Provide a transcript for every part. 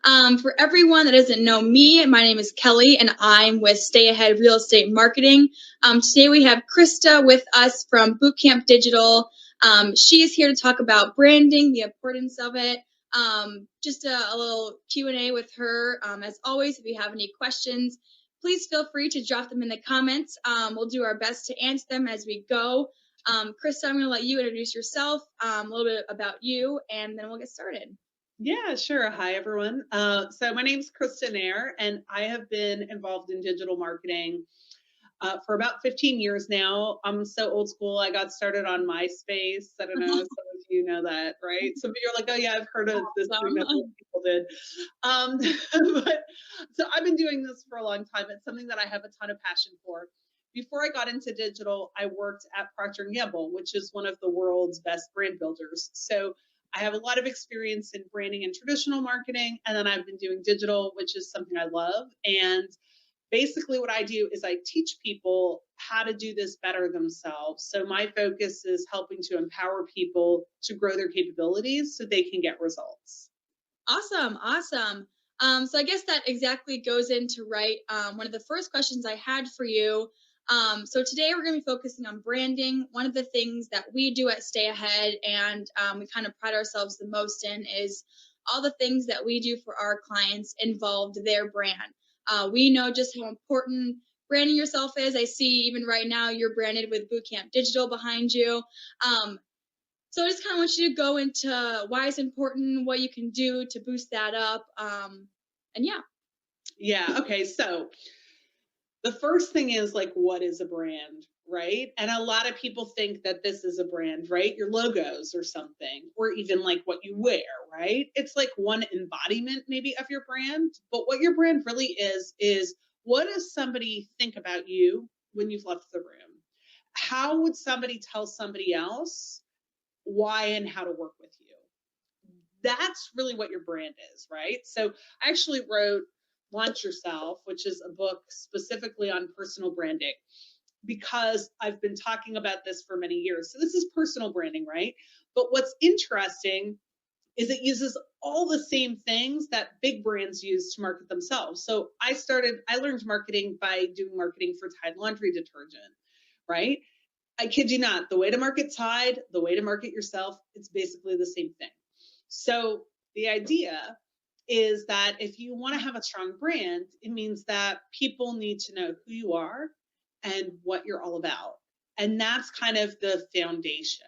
For everyone that doesn't know me, my name is Kelly, and I'm with Stay Ahead Real Estate Marketing. Today we have Krista with us from Bootcamp Digital. She is here to talk about branding, the importance of it. Just a little Q&A with her. As always, if you have any questions, please feel free to drop them in the comments. We'll do our best to answer them as we go. Krista, I'm going to let you introduce yourself, a little bit about you, and then we'll get started. Yeah, sure. Hi, everyone. So my name's Krista Neher, and I have been involved in digital marketing for about 15 years now. I'm so old school. I got started on MySpace. I don't know if some of you know that, right? Some of you are like, oh, yeah, I've heard of this thing that most people did. But so I've been doing this for a long time. It's something that I have a ton of passion for. Before I got into digital, I worked at Procter & Gamble, which is one of the world's best brand builders. So I have a lot of experience in branding and traditional marketing, and then I've been doing digital, which is something I love. And basically what I do is I teach people how to do this better themselves. So my focus is helping to empower people to grow their capabilities so they can get results. Awesome. So I guess that exactly goes into one of the first questions I had for you. So today we're going to be focusing on branding. One of the things that we do at Stay Ahead and we kind of pride ourselves the most in is all the things that we do for our clients involved their brand. We know just how important branding yourself is. I see even right now you're branded with Bootcamp Digital behind you. So I just kind of want you to go into why it's important, what you can do to boost that up. And yeah. Yeah. Okay. So the first thing is like, what is a brand, right? And a lot of people think that this is a brand, right? Your logos or something, or even like what you wear, right? It's like one embodiment maybe of your brand. But what your brand really is what does somebody think about you when you've left the room? How would somebody tell somebody else why and how to work with you? That's really what your brand is, right? So I actually wrote Launch Yourself, which is a book specifically on personal branding, because I've been talking about this for many years. So this is personal branding, right? But what's interesting is it uses all the same things that big brands use to market themselves. So I learned marketing by doing marketing for Tide laundry detergent, right? I kid you not, the way to market Tide, the way to market yourself, it's basically the same thing. So the idea is that if you want to have a strong brand, it means that people need to know who you are and what you're all about. And that's kind of the foundation.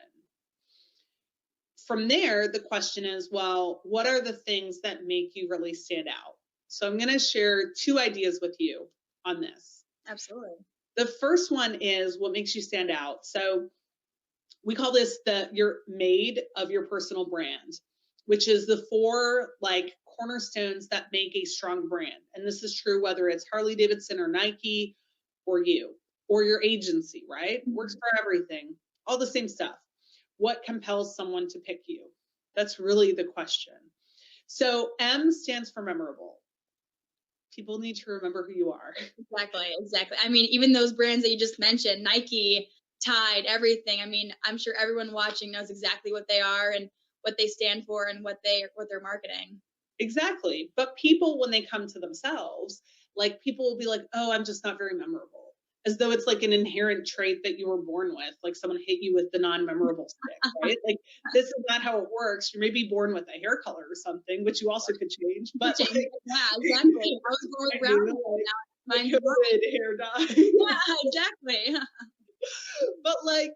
From there, the question is, well, what are the things that make you really stand out? So I'm going to share two ideas with you on this. Absolutely. The first one is what makes you stand out. So we call this you're made of your personal brand, which is the four like cornerstones that make a strong brand. And this is true whether it's Harley Davidson or Nike or you or your agency, right? Mm-hmm. Works for everything, all the same stuff. What compels someone to pick you? That's really the question. So M stands for memorable. People need to remember who you are. Exactly. I mean, even those brands that you just mentioned, Nike, Tide, everything. I mean, I'm sure everyone watching knows exactly what they are and what they stand for and what they're marketing. Exactly. But people, when they come to themselves, like people will be like, oh, I'm just not very memorable. As though it's like an inherent trait that you were born with, like someone hit you with the non-memorable stick, right? Like this is not how it works. You may be born with a hair color or something, which you also could change. But like, yeah, exactly. I was born with brown hair, now hair dye. Yeah, exactly. But like,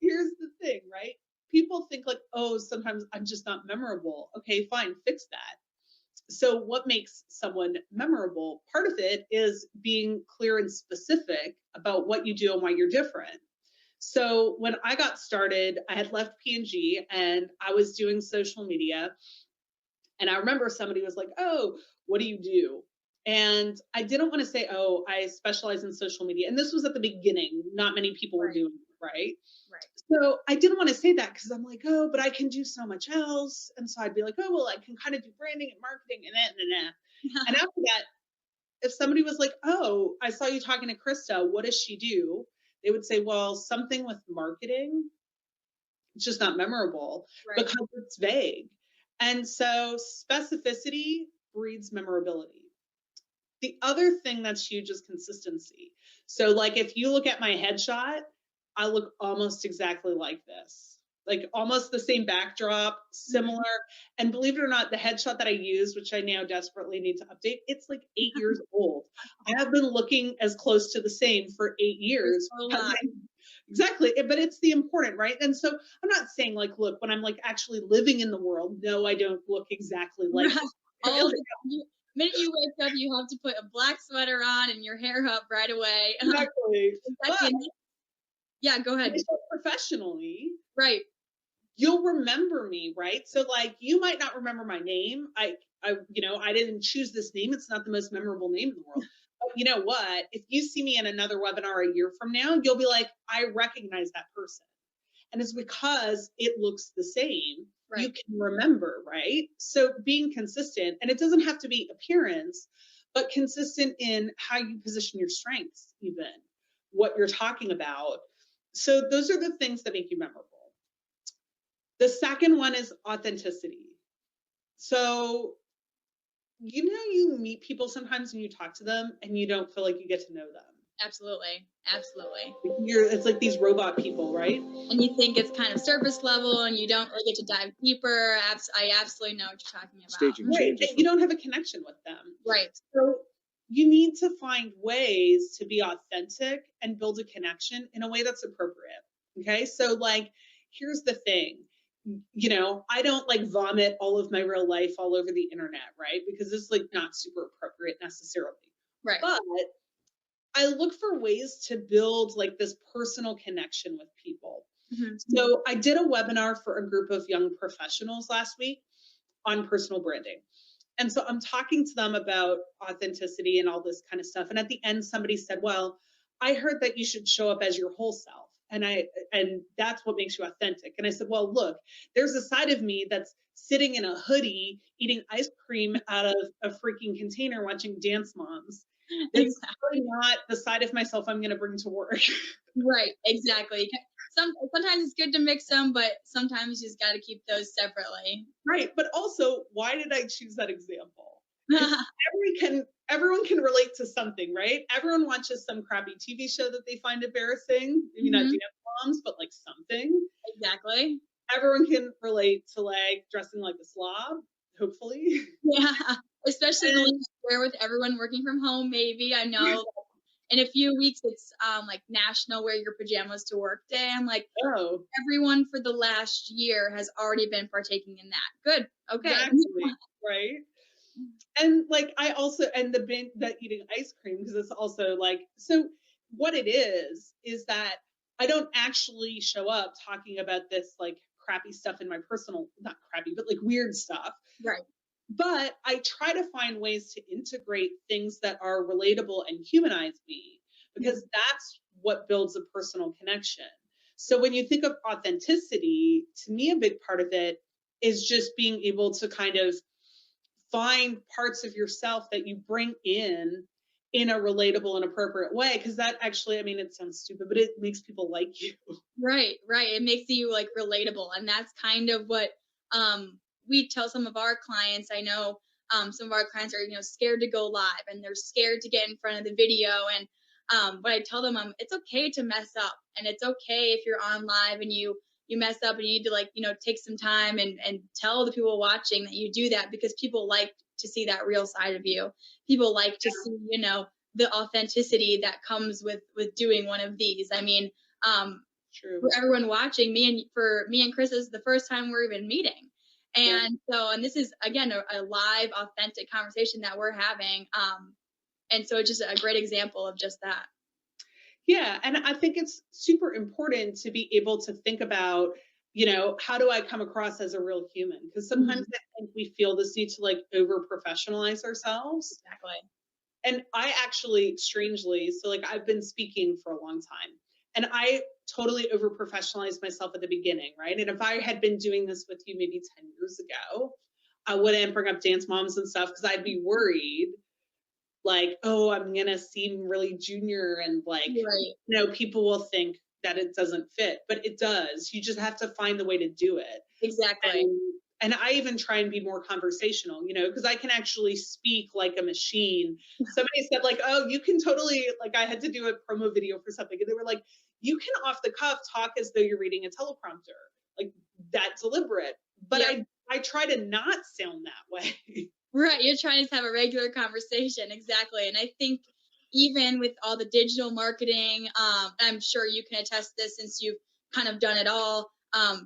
here's the thing, right? People think like, oh, sometimes I'm just not memorable. Okay, fine, fix that. So what makes someone memorable? Part of it is being clear and specific about what you do and why you're different. So when I got started, I had left P&G and I was doing social media. And I remember somebody was like, oh, what do you do? And I didn't want to say, oh, I specialize in social media. And this was at the beginning. Not many people were doing it, right? So I didn't want to say that because I'm like, oh, but I can do so much else. And so I'd be like, oh, well, I can kind of do branding and marketing and that. And after that, if somebody was like, oh, I saw you talking to Krista, what does she do? They would say, well, something with marketing. It's just not memorable because it's vague. And so specificity breeds memorability. The other thing that's huge is consistency. So like if you look at my headshot, I look almost exactly like this. Like almost the same backdrop, similar. And believe it or not, the headshot that I used, which I now desperately need to update, it's like 8 years old. I have been looking as close to the same for 8 years. Exactly. But it's the important, right? And so I'm not saying like, look, when I'm like actually living in the world, no, I don't look exactly like all the minute you wake up, you have to put a black sweater on and your hair up right away. Exactly. But yeah, go ahead. Professionally, right? You'll remember me, right? So like, you might not remember my name. I didn't choose this name. It's not the most memorable name in the world. But you know what? If you see me in another webinar a year from now, you'll be like, I recognize that person. And it's because it looks the same. Right. You can remember, right? So being consistent, and it doesn't have to be appearance, but consistent in how you position your strengths, even what you're talking about. So those are the things that make you memorable. The second one is authenticity. So, you meet people sometimes and you talk to them and you don't feel like you get to know them. Absolutely. It's like these robot people, right? And you think it's kind of surface level and you don't really get to dive deeper. I absolutely know what you're talking about. Staging changes. You don't have a connection with them. Right. So you need to find ways to be authentic and build a connection in a way that's appropriate. Okay. So like, here's the thing. I don't like vomit all of my real life all over the internet, right? Because it's like not super appropriate necessarily. Right. But I look for ways to build like this personal connection with people. Mm-hmm. So I did a webinar for a group of young professionals last week on personal branding. And so I'm talking to them about authenticity and all this kind of stuff. And at the end, somebody said, well, I heard that you should show up as your whole self. And that's what makes you authentic. And I said, well, look, there's a side of me that's sitting in a hoodie, eating ice cream out of a freaking container, watching Dance Moms. It's really not the side of myself I'm going to bring to work. Right, exactly. Sometimes it's good to mix them, but sometimes you just got to keep those separately. Right, but also, why did I choose that example? Everyone can relate to something, right? Everyone watches some crappy TV show that they find embarrassing. Maybe not Dance Moms, but like something. Exactly. Everyone can relate to like dressing like a slob, hopefully. Yeah, especially where with everyone working from home, maybe. I know in a few weeks it's like National Wear Your Pajamas to Work Day. I'm like, oh, everyone for the last year has already been partaking in that. Good. Okay. Exactly. Right. And like I also that eating ice cream, because it's also like, so what it is that I don't actually show up talking about this like crappy stuff in my personal, not crappy, but like weird stuff. Right. But I try to find ways to integrate things that are relatable and humanize me, because that's what builds a personal connection. So when you think of authenticity, to me, a big part of it is just being able to kind of find parts of yourself that you bring in a relatable and appropriate way. Because that actually, I mean, it sounds stupid, but it makes people like you. Right. It makes you like relatable. And that's kind of what we tell some of our clients. I know some of our clients are, scared to go live and they're scared to get in front of the video. And but I tell them it's okay to mess up, and it's okay if you're on live and you mess up and you need to like, take some time and tell the people watching that you do that, because people like to see that real side of you. People like to see, the authenticity that comes with doing one of these. I mean, True. For everyone watching, for me and Chris, this is the first time we're even meeting. And and this is again a live, authentic conversation that we're having. And so it's just a great example of just that. Yeah. And I think it's super important to be able to think about, how do I come across as a real human? Because sometimes I think we feel this need to like over professionalize ourselves. Exactly. And I actually, strangely, so like I've been speaking for a long time, and I totally over professionalized myself at the beginning, right? And if I had been doing this with you maybe 10 years ago, I wouldn't bring up Dance Moms and stuff, because I'd be worried like, oh, I'm going to seem really junior, and like, people will think that it doesn't fit, but it does. You just have to find the way to do it. Exactly. And And I even try and be more conversational, because I can actually speak like a machine. Somebody said like, oh, you can totally, like I had to do a promo video for something and they were like, you can off the cuff talk as though you're reading a teleprompter. Like that's deliberate. But Yeah. I try to not sound that way. Right, you're trying to have a regular conversation, exactly, and I think even with all the digital marketing, I'm sure you can attest to this since you've kind of done it all.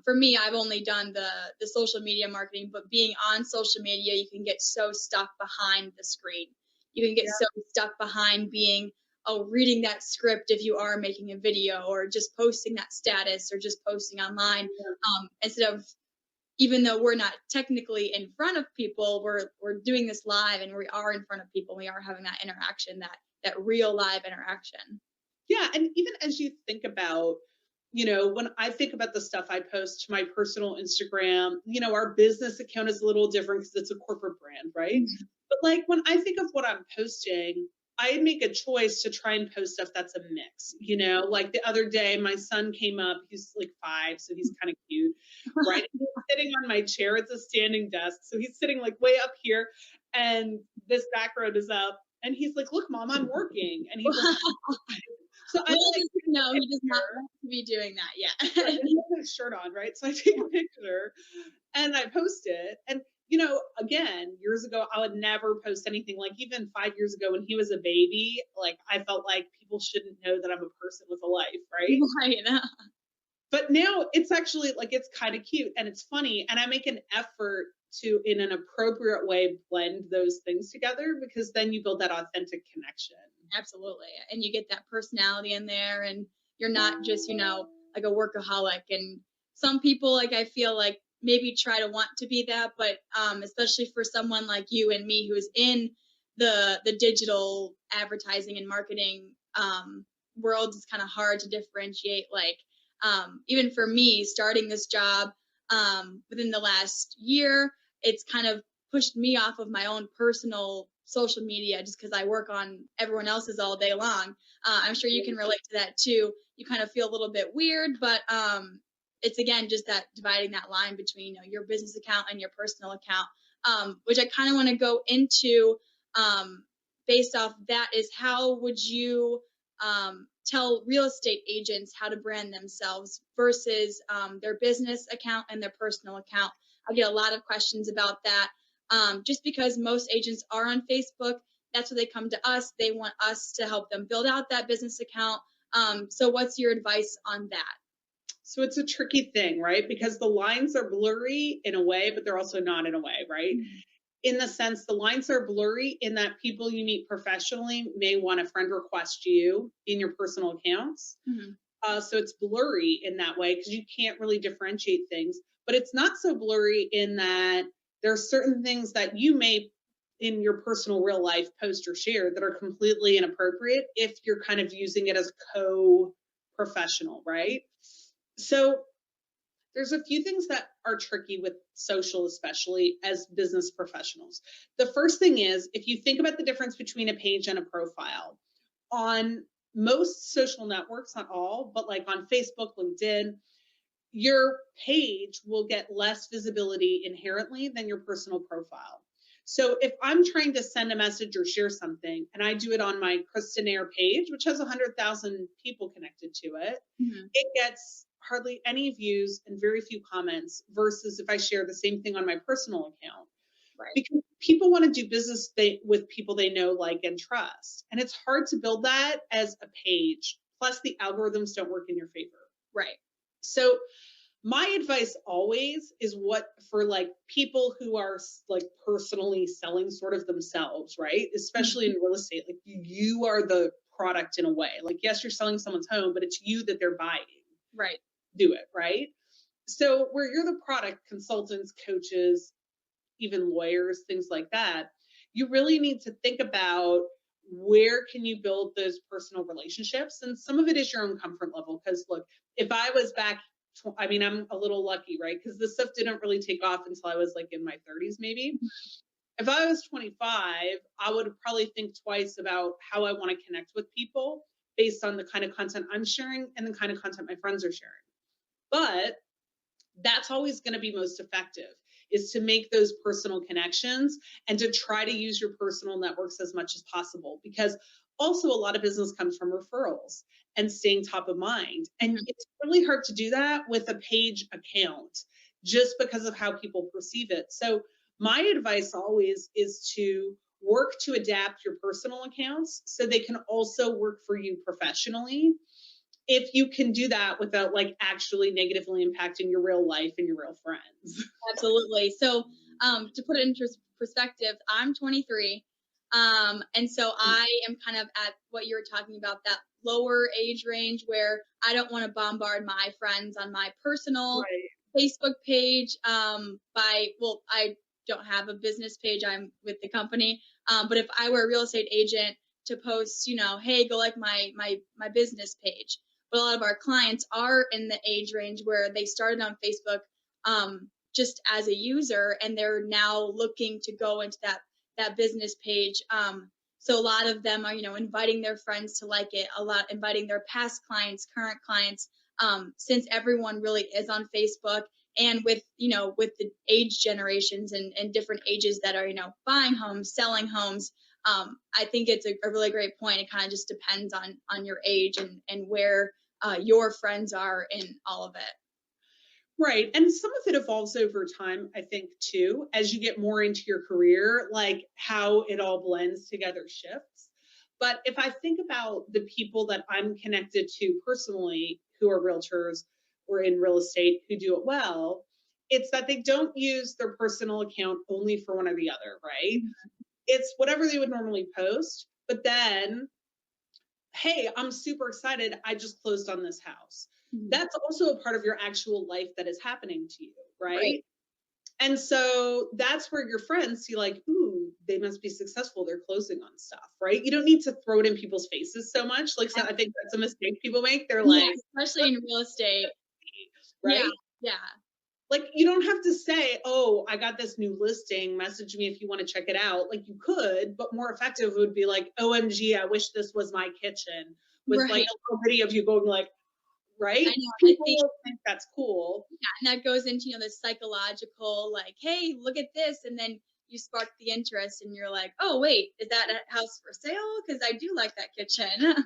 For me, I've only done the social media marketing, but being on social media, you can get so stuck behind the screen. You can get Yeah. so stuck behind being, oh, reading that script if you are making a video, or just posting that status, or just posting online, instead of, even though we're not technically in front of people, we're doing this live and we are in front of people. We are having that interaction, that real live interaction. Yeah. And even as you think about, when I think about the stuff I post to my personal Instagram, our business account is a little different because it's a corporate brand, right? Mhm. But like when I think of what I'm posting, I make a choice to try and post stuff that's a mix, like the other day, my son came up, he's like 5, so he's kind of cute, right? He's sitting on my chair. It's a standing desk. So he's sitting like way up here and this background is up. And he's like, look, mom, I'm working. And he was so I Little like does he know, he does not want to be doing that right, yet. and he has his shirt on, right? So I take a picture and I post it. And again, years ago, I would never post anything. Like even 5 years ago when he was a baby, like I felt like people shouldn't know that I'm a person with a life, right? Right. But now it's actually like it's kind of cute and it's funny. And I make an effort to, in an appropriate way, blend those things together because then you build that authentic connection. Absolutely. And you get that personality in there, and you're not just, like a workaholic. And some people, like, I feel like maybe try to want to be that, but especially for someone like you and me who's in the digital advertising and marketing world, it's kind of hard to differentiate. Like, even for me, starting this job within the last year, it's kind of pushed me off of my own personal social media just because I work on everyone else's all day long. I'm sure you can relate to that too. You kind of feel a little bit weird, but it's again just that dividing that line between your business account and your personal account, which I kind of want to go into. Based off that, is how would you tell real estate agents how to brand themselves versus their business account and their personal account? I get a lot of questions about that. Just because most agents are on Facebook, that's where they come to us. They want us to help them build out that business account. So what's your advice on that? So it's a tricky thing, right? Because the lines are blurry in a way, but they're also not in a way, right? Mhm. In the sense the lines are blurry in that people you meet professionally may want to friend request you in your personal accounts. Mhm. So it's blurry in that way because you can't really differentiate things. But it's not so blurry in that there are certain things that you may in your personal real life post or share that are completely inappropriate if you're kind of using it as co-professional, right? So there's a few things that are tricky with social, especially as business professionals. The first thing is if you think about the difference between a page and a profile, on most social networks, not all, but like on Facebook, LinkedIn, your page will get less visibility inherently than your personal profile. So if I'm trying to send a message or share something and I do it on my Krista Neher page, which has 100,000 people connected to it, Mhm. it gets hardly any views and very few comments versus if I share the same thing on my personal account. Right. Because people want to do business with people they know, like, and trust. And it's hard to build that as a page. Plus, the algorithms don't work in your favor. Right. So my advice always is what for like people who are like personally selling sort of themselves, right? Mhm. Especially in real estate, like you are the product in a way. Like, yes, you're selling someone's home, but it's you that they're buying. Right. Do it, right? So where you're the product, consultants, coaches, even lawyers, things like that, you really need to think about where can you build those personal relationships. And some of it is your own comfort level. Because look, if I was back, I mean, I'm a little lucky, right? Because this stuff didn't really take off until I was like in my 30s, maybe. If I was 25, I would probably think twice about how I want to connect with people based on the kind of content I'm sharing and the kind of content my friends are sharing. But that's always going to be most effective. is to make those personal connections and to try to use your personal networks as much as possible, because also a lot of business comes from referrals and staying top of mind. And Mhm. it's really hard to do that with a page account just because of how people perceive it. So my advice always is to work to adapt your personal accounts so they can also work for you professionally, if you can do that without like actually negatively impacting your real life and your real friends. Absolutely. So, to put it into perspective, I'm 23. And so I am kind of at what you were talking about, that lower age range where I don't want to bombard my friends on my personal Right. Facebook page. Well, I don't have a business page. I'm with the company. But if I were a real estate agent to post, hey, go like my business page. But a lot of our clients are in the age range where they started on Facebook, just as a user, and they're now looking to go into that business page. So a lot of them are, inviting their friends to like it, a lot inviting their past clients, current clients, since everyone really is on Facebook. And with the age generations and different ages that are, buying homes, selling homes, I think it's a really great point. It kind of just depends on your age and where your friends are in all of it. Right. And some of it evolves over time, I think, too, as you get more into your career, like how it all blends together shifts. But if I think about the people that I'm connected to personally who are realtors or in real estate who do it well, it's that they don't use their personal account only for one or the other, right? Mhm. It's whatever they would normally post, but then, hey, I'm super excited. I just closed on this house. Mhm. That's also a part of your actual life that is happening to you, Right. right? And so that's where your friends see, like, ooh, they must be successful. They're closing on stuff, right? You don't need to throw it in people's faces so much. Like, so I think that's a mistake people make. They're Yeah, like, especially in real estate. Yeah, right? yeah. Like, you don't have to say, oh, I got this new listing. Message me if you want to check it out. Like, you could, but more effective would be like, OMG, I wish this was my kitchen, with like Right. a little video of you going like, I right? know. I People think, will think that's cool. yeah, and that goes into, this psychological, like, hey, look at this. And then you spark the interest and you're like, oh, wait, is that a house for sale? Because I do like that kitchen.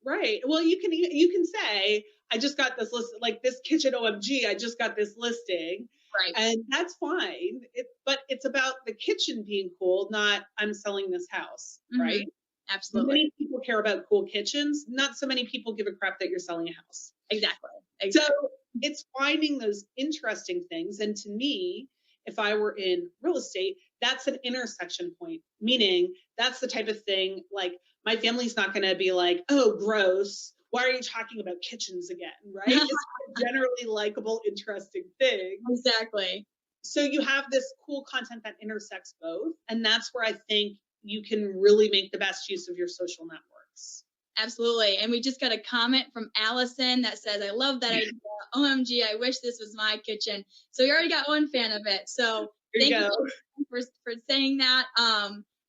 Right. Well, you can say, I just got this list, like this kitchen, OMG, I just got this listing. Right. And that's fine. But it's about the kitchen being cool, not I'm selling this house, Hmm. right? Absolutely. Many people care about cool kitchens. Not so many people give a crap that you're selling a house. Exactly. So Exactly. it's finding those interesting things. And to me, if I were in real estate, that's an intersection point, meaning that's the type of thing like my family's not going to be like, oh, gross. Why are you talking about kitchens again? Right? It's a generally likable, interesting thing. Exactly. So you have this cool content that intersects both. And that's where I think you can really make the best use of your social networks. Absolutely. And we just got a comment from Allison that says, I love that idea. OMG, I wish this was my kitchen. So we already got one fan of it. So There you thank you go. for saying that.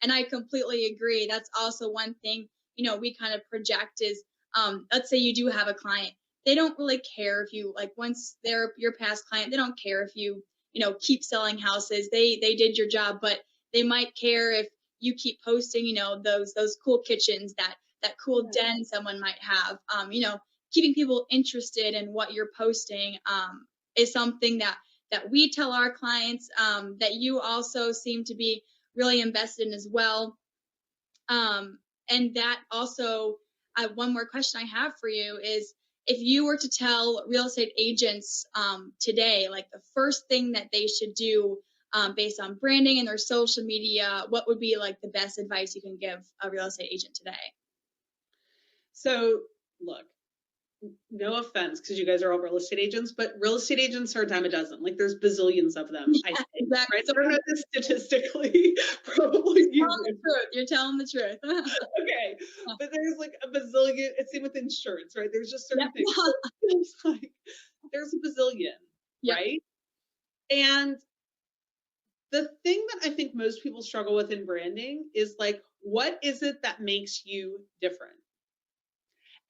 And I completely agree. That's also one thing, we kind of project is, let's say you do have a client. They don't really care if you, like, once they're your past client, they don't care if you, keep selling houses. They did your job, but they might care if you keep posting, those cool kitchens, that cool den someone might have. Keeping people interested in what you're posting, is something that we tell our clients, that you also seem to be really invested in as well. And that also, one more question I have for you is, if you were to tell real estate agents, today, like the first thing that they should do, based on branding and their social media, what would be like the best advice you can give a real estate agent today? So look, no offense, because you guys are all real estate agents, but real estate agents are a dime a dozen. Like there's bazillions of them, I Yeah, think, exactly. right? So I don't know this statistically, probably you're you telling the do. truth. You're telling the truth. Okay. But there's like a bazillion, it's same with insurance, right? There's just Yep. certain things. It's like there's a bazillion, Yep. right? And the thing that I think most people struggle with in branding is like, what is it that makes you different?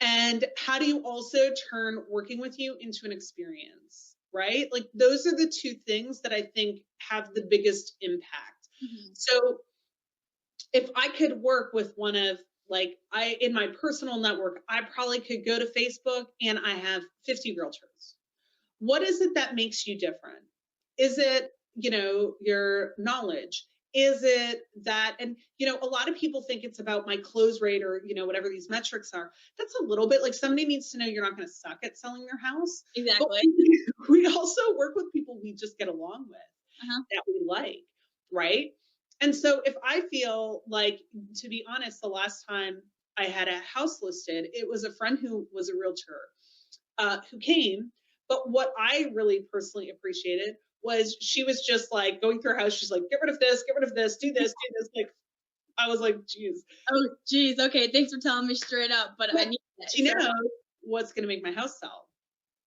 And how do you also turn working with you into an experience? right? Like those are the two things that I think have the biggest impact. Mhm. So if I could work with one of like I in my personal network, I probably could go to Facebook and I have 50 realtors. What is it that makes you different? Is it, your knowledge? Is it that, and, a lot of people think it's about my close rate or, whatever these metrics are. That's a little bit like somebody needs to know you're not going to suck at selling their house. But Exactly. we also work with people we just get along with Uh-huh. that we like, right? And so if I feel like, to be honest, the last time I had a house listed, it was a friend who was a realtor who came. But what I really personally appreciated was she was just like going through her house. She's like, get rid of this, get rid of this, do this, do this. Like, I was like, geez, Oh, geez. Okay. Thanks for telling me straight up, but I but need it. she So knows what's going to make my house sell.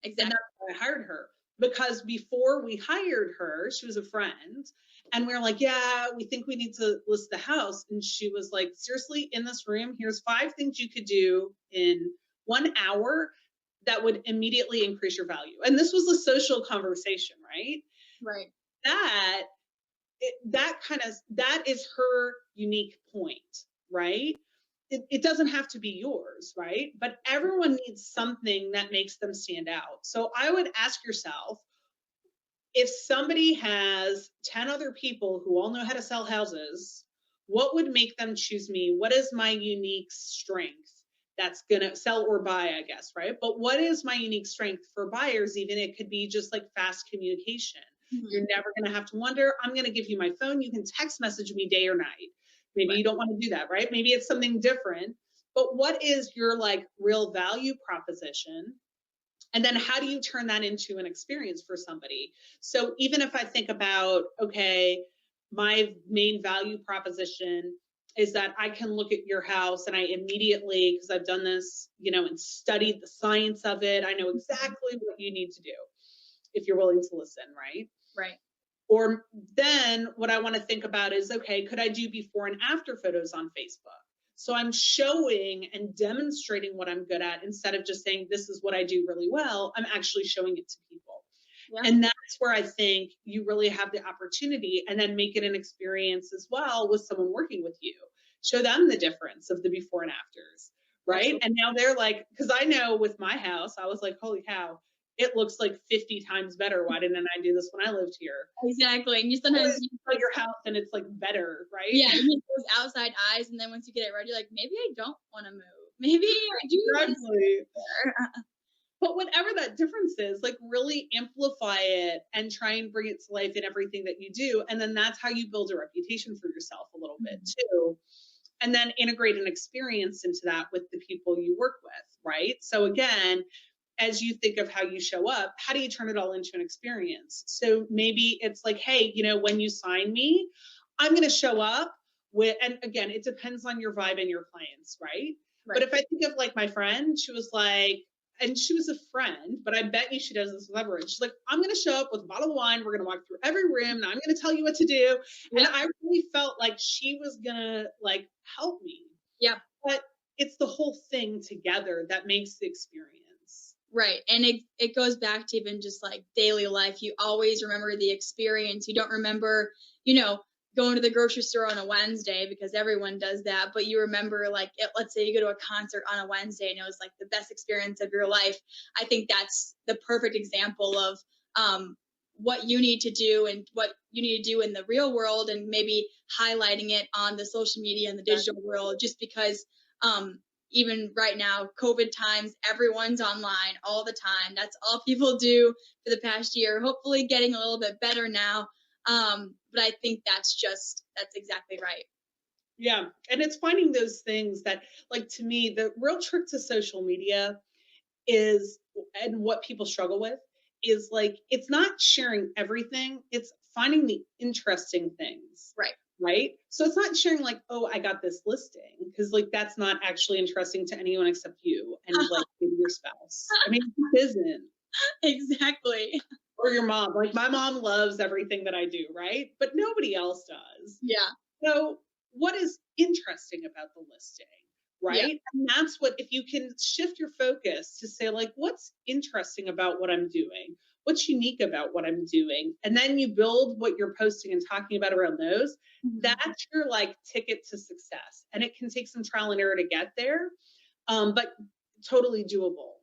And exactly. that's why I hired her. Because before we hired her, she was a friend. And we were like, yeah, we think we need to list the house. And she was like, seriously, in this room, here's 5 things you could do in 1 hour that would immediately increase your value. And this was a social conversation, right? Right. That that is her unique point, right? It doesn't have to be yours, right? But everyone needs something that makes them stand out. So I would ask yourself, if somebody has 10 other people who all know how to sell houses, what would make them choose me? What is my unique strength that's going to sell or buy, I guess, right? But what is my unique strength for buyers? Even it could be just like fast communication. You're Mhm. never going to have to wonder. I'm going to give you my phone. You can text message me day or night. Maybe Right. you don't want to do that, right? Maybe it's something different. But what is your like real value proposition? And then how do you turn that into an experience for somebody? So even if I think about, okay, my main value proposition is that I can look at your house and I immediately, because I've done this, and studied the science of it, I know Mhm. exactly what you need to do if you're willing to listen, right? Right. Or then what I want to think about is, okay, could I do before and after photos on Facebook? So I'm showing and demonstrating what I'm good at instead of just saying, this is what I do really well. I'm actually showing it to people. Yeah. And that's where I think you really have the opportunity, and then make it an experience as well with someone working with you. Show them the difference of the before and afters, right? Absolutely. And now they're like, because I know with my house, I was like, holy cow, it looks like 50 times better. Why didn't I do this when I lived here? Exactly. And you Always sometimes you sell your house and it's like better, right? yeah, you make those outside eyes, and then once you get it right, you're like, maybe I don't want to move. Maybe I do want to stay Exactly. here. But whatever that difference is, like really amplify it and try and bring it to life in everything that you do. And then that's how you build a reputation for yourself a little bit Mhm. too. And then integrate an experience into that with the people you work with, right? So again, as you think of how you show up, how do you turn it all into an experience? So maybe it's like, hey, when you sign me, I'm going to show up with, and again, it depends on your vibe and your clients, right? But Right. if I think of like my friend, she was like, and she was a friend, but I bet you she does this with everyone. She's like, I'm going to show up with a bottle of wine. We're going to walk through every room and I'm going to tell you what to do. And Yep. I really felt like she was going to like help me. Yep. But it's the whole thing together that makes the experience. Right. And it goes back to even just like daily life. You always remember the experience. You don't remember, you know, going to the grocery store on a Wednesday because everyone does that, but you remember like let's say you go to a concert on a Wednesday and it was like the best experience of your life. I think that's the perfect example of what you need to do and what you need to do in the real world, and maybe highlighting it on the social media and the digital world, just because um even right now, COVID times, everyone's online all the time. That's all people do for the past year. Hopefully, getting a little bit better now. But I think that's exactly right. Yeah. And it's finding those things that, like, to me, the real trick to social media is, and what people struggle with is like, it's not sharing everything, it's finding the interesting things. Right. Right. So it's not sharing like, oh, I got this listing, because like that's not actually interesting to anyone except you and like maybe your spouse. I mean, it isn't. Exactly. Or your mom. Like my mom loves everything that I do, right? But nobody else does. Yeah. So, what is interesting about the listing, Yeah. right? And that's what, if you can shift your focus to say, like, what's interesting about what I'm doing? what's unique about what I'm doing? And then you build what you're posting and talking about around those. Mhm. That's your like ticket to success. And it can take some trial and error to get there, but totally doable.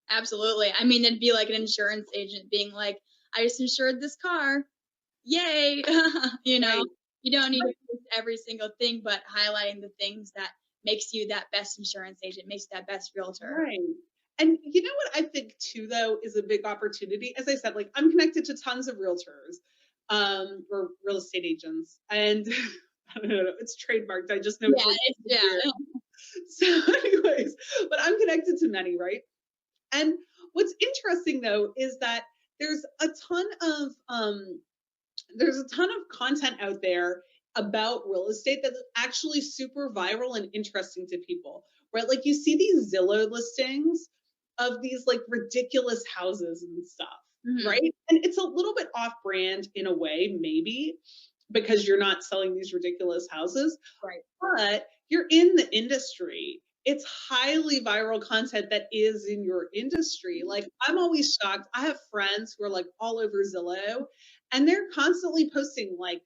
Absolutely. I mean, it'd be like an insurance agent being like, I just insured this car. Yay. You know, Right. you don't need to post every single thing, but highlighting the things that makes you that best insurance agent, makes you that best realtor. Right. And you know what I think too, though, is a big opportunity. As I said, like I'm connected to tons of realtors, or real estate agents, and I don't know, it's trademarked. I just know it's Yeah, like it's yeah. weird. So, anyways, but I'm connected to many, right? And what's interesting though is that there's a ton of there's a ton of content out there about real estate that's actually super viral and interesting to people, right? Like you see these Zillow listings of these like ridiculous houses and stuff, Mhm. right? And it's a little bit off brand in a way, maybe because you're not selling these ridiculous houses, Right. but you're in the industry. It's highly viral content that is in your industry. Like, I'm always shocked. I have friends who are like all over Zillow, and they're constantly posting, like,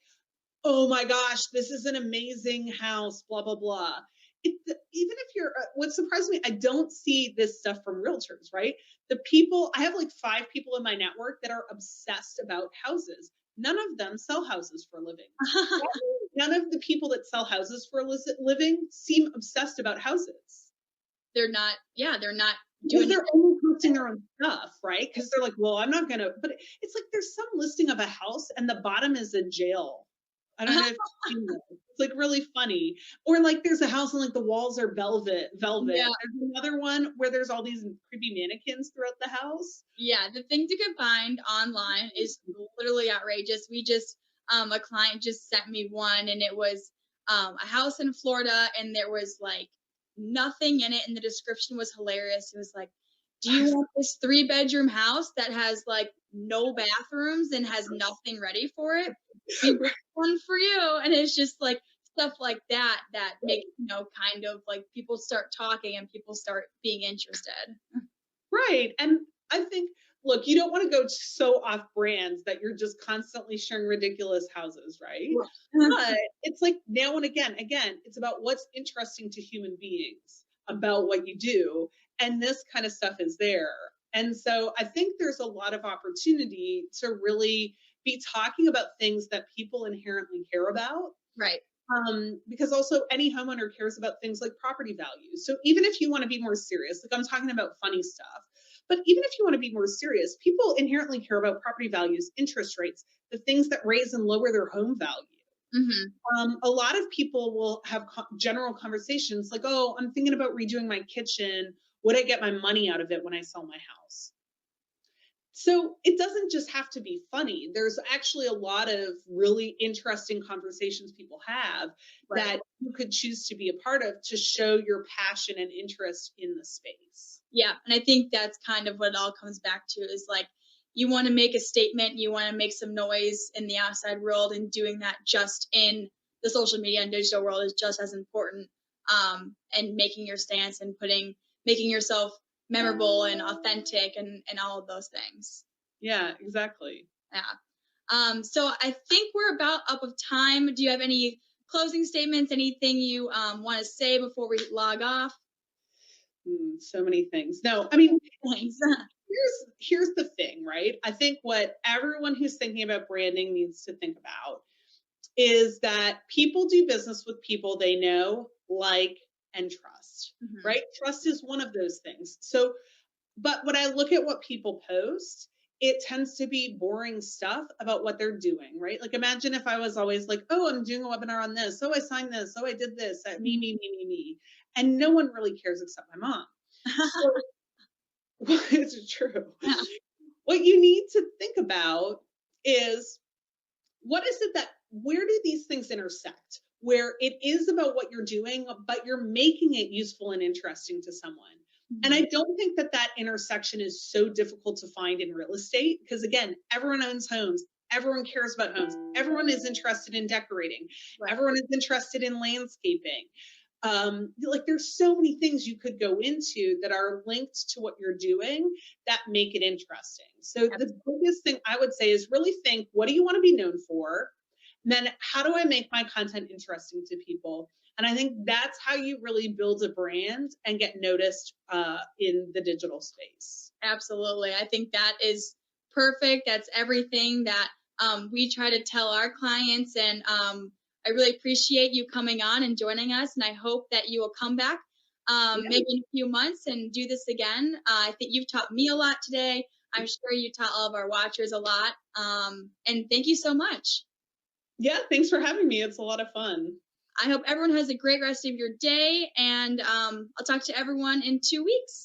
oh my gosh, this is an amazing house, blah, blah, blah. Even if you're, what surprised me, I don't see this stuff from realtors, right? The people, I have like 5 people in my network that are obsessed about houses. None of them sell houses for a living. None of the people that sell houses for a living seem obsessed about houses They're not, yeah, they're not because doing it. they're only posting their own stuff, right? Because they're like, well, I'm not gonna, but it's like there's some listing of a house and the bottom is a jail. I don't know if you've seen this. It's like really funny. Or like there's a house and like the walls are velvet. Yeah. There's another one where there's all these creepy mannequins throughout the house. Yeah, the things you can find online is literally outrageous. We just a client just sent me one and it was a house in Florida and there was like nothing in it and the description was hilarious. It was like, "Do you want this 3-bedroom house that has like no bathrooms and has nothing ready for it? We got one for you." And it's just like stuff like that that makes, kind of like people start talking and people start being interested. Right. And I think, look, you don't want to go so off brand that you're just constantly showing ridiculous houses, right? But it's like now and again, it's about what's interesting to human beings about what you do. And this kind of stuff is there. And so I think there's a lot of opportunity to really be talking about things that people inherently care about, Right. because also any homeowner cares about things like property values. So even if you want to be more serious, like I'm talking about funny stuff, but even if you want to be more serious, people inherently care about property values, interest rates, the things that raise and lower their home value. Mhm. A lot of people will have general conversations like, oh, I'm thinking about redoing my kitchen. Would I get my money out of it when I sell my house? So it doesn't just have to be funny. There's actually a lot of really interesting conversations people have Right. that you could choose to be a part of to show your passion and interest in the space. Yeah, and I think that's kind of what it all comes back to is like you want to make a statement, you want to make some noise in the outside world, and doing that just in the social media and digital world is just as important. And making your stance and making yourself memorable and authentic and all of those things. Yeah, exactly. Yeah. So I think we're about up of time. Do you have any closing statements? Anything you want to say before we log off? So many things. No, I mean, Thanks. here's the thing, right? I think what everyone who's thinking about branding needs to think about is that people do business with people they know, like, and trust, Mhm. right? Trust is one of those things. So, but when I look at what people post, it tends to be boring stuff about what they're doing, right? Like, imagine if I was always like, oh, I'm doing a webinar on this. Oh, I signed this. Oh, I did this. Me. And no one really cares except my mom. So, it's true. What you need to think about is what is it that where do these things intersect where it is about what you're doing but you're making it useful and interesting to someone. And I Mhm. don't think that that intersection is so difficult to find in real estate because again, everyone owns homes, everyone cares about homes, everyone is interested in decorating, Right. everyone is interested in landscaping. Like there's so many things you could go into that are linked to what you're doing that make it interesting. So the biggest thing I would say is really think, what do you want to be known for? And then how do I make my content interesting to people? And I think that's how you really build a brand and get noticed in the digital space. Absolutely. I think that is perfect. That's everything that we try to tell our clients. And I really appreciate you coming on and joining us. And I hope that you will come back Yeah. maybe in a few months and do this again. I think you've taught me a lot today. I'm sure you taught all of our watchers a lot. And thank you so much. Yeah. Thanks for having me. It's a lot of fun. I hope everyone has a great rest of your day. And I'll talk to everyone in 2 weeks.